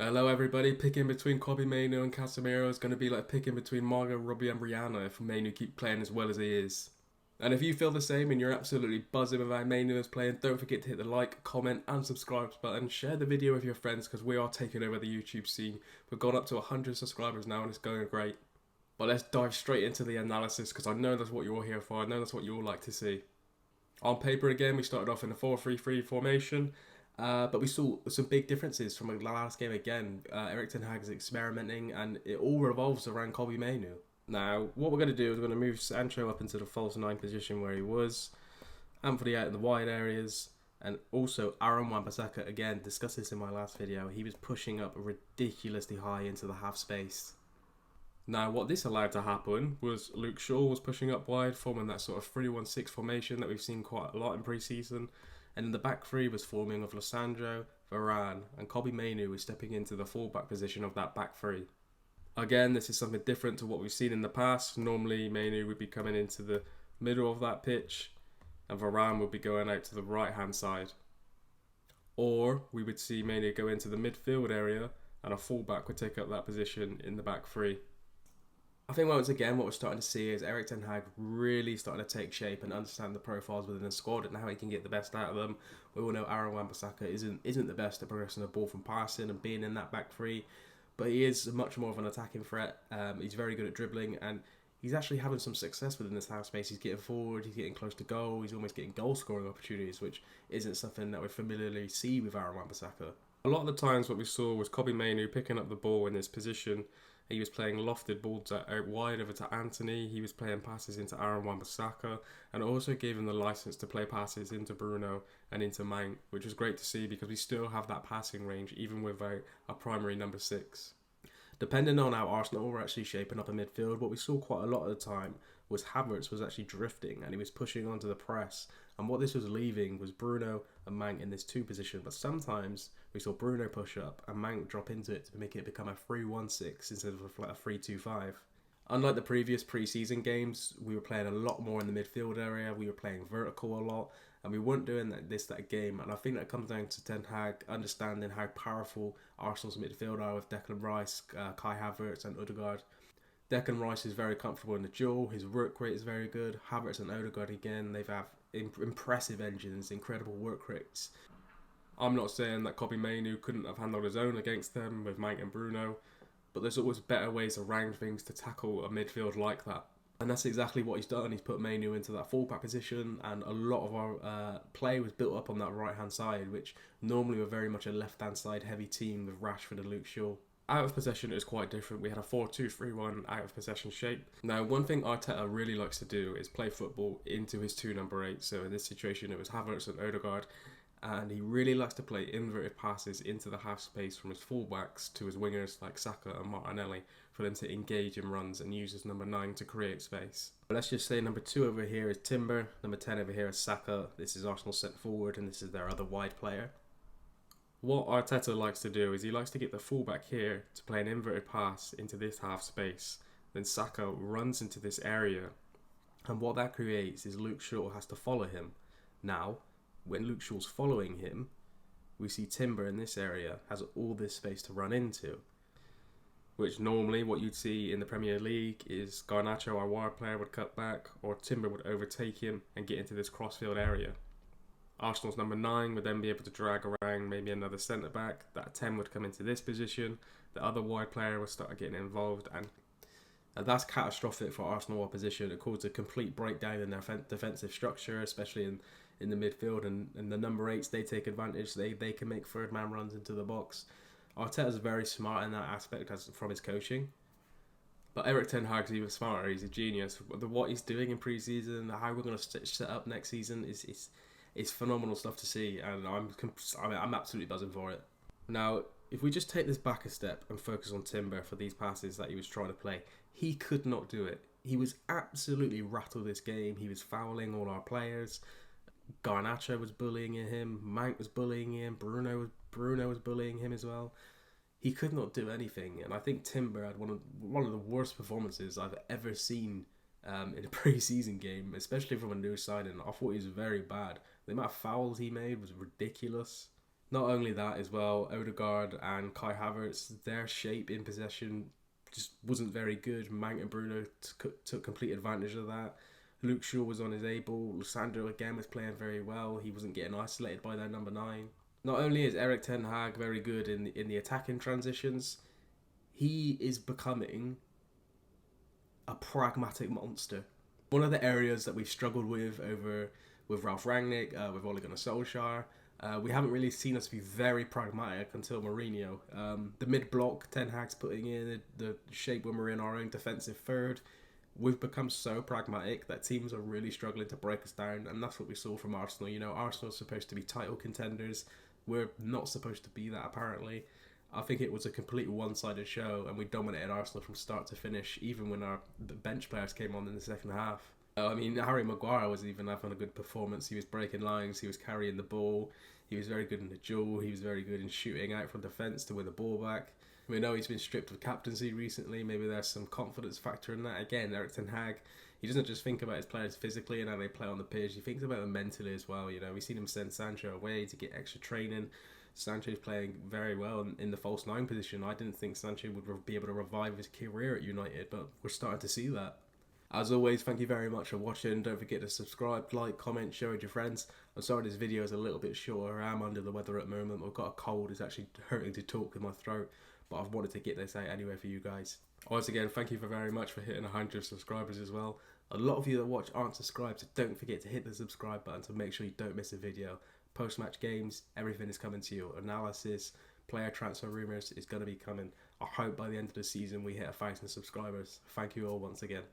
Hello everybody, picking between Kobe Mainu and Casemiro is going to be like picking between Margot Robbie and Rihanna if Mainu keep playing as well as he is. And if you feel the same and you're absolutely buzzing with how Mainu is playing, don't forget to hit the like, comment and subscribe button. Share the video with your friends because we are taking over the YouTube scene. We've gone up to 100 subscribers now and it's going great. But let's dive straight into the analysis because I know that's what you're all here for. I know that's what you all like to see. On paper again, we started off in a 4-3-3 formation. But we saw some big differences from the last game again. Erik ten Hag is experimenting and it all revolves around Kobe Mainu. Now, what we're going to do is we're going to move Sancho up into the false 9 position where he was, Anthony out in the wide areas, and also Aaron Wan-Bissaka, again, discussed this in my last video, he was pushing up ridiculously high into the half space. Now, what this allowed to happen was Luke Shaw was pushing up wide, forming that sort of 3-1-6 formation that we've seen quite a lot in pre-season. And in the back three was forming of Lissandro, Varane, and Kobe Mainu was stepping into the fullback position of that back three. Again, this is something different to what we've seen in the past. Normally, Mainu would be coming into the middle of that pitch, and Varane would be going out to the right-hand side. Or we would see Mainu go into the midfield area, and a fullback would take up that position in the back three. I think once again what we're starting to see is Erik ten Hag really starting to take shape and understand the profiles within the squad and how he can get the best out of them. We all know Aaron Wan-Bissaka isn't the best at progressing the ball from passing and being in that back three, but he is much more of an attacking threat. He's very good at dribbling and he's actually having some success within this half space. He's getting forward, he's getting close to goal, he's almost getting goal scoring opportunities, which isn't something that we familiarly see with Aaron Wan-Bissaka. A lot of the times what we saw was Kobe Mainu picking up the ball in this position. He was playing lofted balls out wide over to Anthony. He was playing passes into Aaron Wan-Bissaka and also gave him the license to play passes into Bruno and into Mount, which was great to see because we still have that passing range even without a primary number 6. Depending on how Arsenal were actually shaping up a midfield, what we saw quite a lot of the time was Havertz was actually drifting and he was pushing onto the press. And what this was leaving was Bruno and Mount in this 2 position. But sometimes we saw Bruno push up and Mount drop into it to make it become a 3-1-6 instead of a 3-2-5. Unlike the previous pre-season games, we were playing a lot more in the midfield area. We were playing vertical a lot. And we weren't doing that game. And I think that comes down to Ten Hag understanding how powerful Arsenal's midfield are with Declan Rice, Kai Havertz and Odegaard. Declan Rice is very comfortable in the duel. His work rate is very good. Havertz and Odegaard, again, they have impressive engines, incredible work rates. I'm not saying that Kobe Mainu couldn't have handled his own against them with Mount and Bruno, but there's always better ways around things to tackle a midfield like that. And that's exactly what he's done. He's put Mainu into that fullback position, and a lot of our play was built up on that right-hand side, which normally were very much a left-hand side heavy team with Rashford and Luke Shaw. Out of possession, it was quite different. We had a 4-2-3-1 out of possession shape. Now, one thing Arteta really likes to do is play football into his 2 number 8. So in this situation, it was Havertz and Odegaard. And he really likes to play inverted passes into the half space from his fullbacks to his wingers like Saka and Martinelli for them to engage in runs and use his number 9 to create space. But let's just say number 2 over here is Timber, number 10 over here is Saka. This is Arsenal centre forward and this is their other wide player. What Arteta likes to do is he likes to get the fullback here to play an inverted pass into this half space. Then Saka runs into this area, and what that creates is Luke Shaw has to follow him. Now, when Luke Shaw's following him, we see Timber in this area has all this space to run into, which normally what you'd see in the Premier League is Garnacho, our wide player, would cut back, or Timber would overtake him and get into this crossfield area. Arsenal's number 9 would then be able to drag around maybe another centre-back. That 10 would come into this position. The other wide player would start getting involved. And that's catastrophic for Arsenal opposition. It causes a complete breakdown in their defensive structure, especially in the midfield. And the number 8s, they take advantage. They can make third-man runs into the box. Arteta's very smart in that aspect from his coaching. But Erik ten Hag's even smarter. He's a genius. What he's doing in pre-season, how we're going to set up next season is phenomenal stuff to see, and I'm absolutely buzzing for it. Now, if we just take this back a step and focus on Timber for these passes that he was trying to play, he could not do it. He was absolutely rattled this game. He was fouling all our players. Garnacho was bullying him. Mount was bullying him. Bruno was bullying him as well. He could not do anything, and I think Timber had one of the worst performances I've ever seen in a pre-season game, especially from a new signing. I thought he was very bad. The amount of fouls he made was ridiculous. Not only that as well, Odegaard and Kai Havertz, their shape in possession just wasn't very good. Mount and Bruno took complete advantage of that. Luke Shaw was on his A ball. Sandro again was playing very well. He wasn't getting isolated by their number 9. Not only is Erik ten Hag very good in the attacking transitions, he is becoming a pragmatic monster. One of the areas that we've struggled with with Ralph Rangnick, with Ole Gunnar Solskjaer, we haven't really seen us be very pragmatic until Mourinho. The mid-block, Ten Hag's putting in the shape when we're in our own defensive third. We've become so pragmatic that teams are really struggling to break us down, and that's what we saw from Arsenal. You know, Arsenal's supposed to be title contenders. We're not supposed to be that, apparently. I think it was a complete one-sided show, and we dominated Arsenal from start to finish, even when our bench players came on in the second half. I mean, Harry Maguire was even having a good performance. He was breaking lines, he was carrying the ball, he was very good in the duel, he was very good in shooting out from defence to win the ball back. We know he's been stripped of captaincy recently. Maybe there's some confidence factor in that. Again, Erik ten Hag, he doesn't just think about his players physically and how they play on the pitch. He thinks about them mentally as well. You know, we've seen him send Sancho away to get extra training. Sancho's playing very well in the false 9 position. I didn't think Sancho would be able to revive his career at United, but we're starting to see that. As always, thank you very much for watching. Don't forget to subscribe, like, comment, share with your friends. I'm sorry this video is a little bit shorter. I am under the weather at the moment. I've got a cold. It's actually hurting to talk in my throat, but I've wanted to get this out anyway for you guys. Once again, thank you very much for hitting 100 subscribers as well. A lot of you that watch aren't subscribed, so don't forget to hit the subscribe button to make sure you don't miss a video. Post-match games, everything is coming to you. Analysis, player transfer rumours is going to be coming. I hope by the end of the season we hit 1,000 subscribers. Thank you all once again.